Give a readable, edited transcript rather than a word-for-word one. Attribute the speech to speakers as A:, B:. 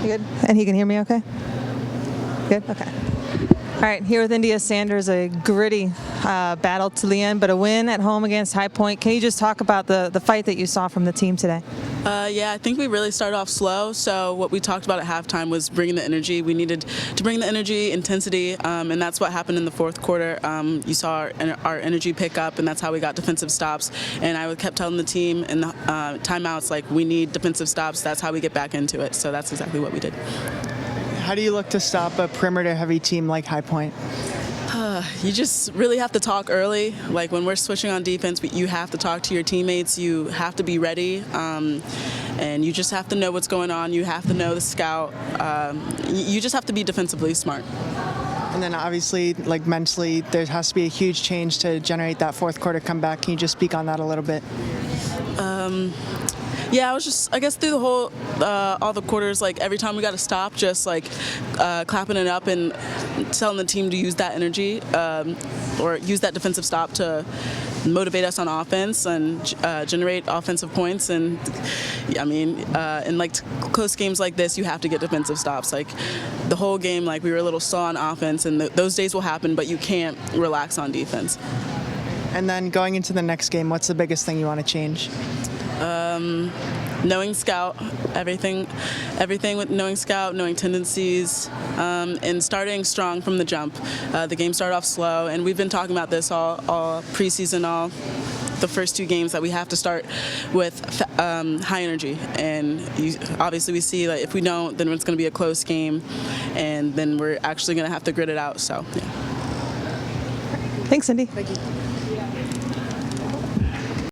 A: You good? And he can hear me okay? Good? Okay. All right, here with Indeya Sanders, a gritty battle to the end, but a win at home against High Point. Can you just talk about the fight that you saw from the team today?
B: Yeah, I think we really started off slow, so what we talked about at halftime was bringing the energy. We needed to bring the energy, intensity, and that's what happened in the fourth quarter. You saw our energy pick up, and that's how we got defensive stops. And I kept telling the team in the timeouts, like, we need defensive stops. That's how we get back into it, so that's exactly what we did.
C: How do you look to stop a perimeter-heavy team like High Point?
B: You just really have to talk early. Like when we're switching on defense, you have to talk to your teammates. You have to be ready, and you just have to know what's going on. You have to know the scout. You just have to be defensively smart.
C: And then obviously, like mentally, there has to be a huge change to generate that fourth quarter comeback. Can you just speak on that a little bit?
B: Yeah, I guess through the whole, all the quarters, like every time we got to stop, just like clapping it up and telling the team to use that energy or use that defensive stop to motivate us on offense and generate offensive points. And I mean, in like close games like this, you have to get defensive stops. Like the whole game, like we were a little slow on offense, and those days will happen, but you can't relax on defense.
C: And then going into the next game, what's the biggest thing you want to change?
B: Knowing scout, everything with knowing scout, knowing tendencies, and starting strong from the jump. The game started off slow, and we've been talking about this all preseason, all the first two games, that we have to start with high energy. And obviously we see that if we don't, then it's going to be a close game, and then we're actually going to have to grit it out. So, yeah.
A: Thanks, Cindy.
B: Thank you.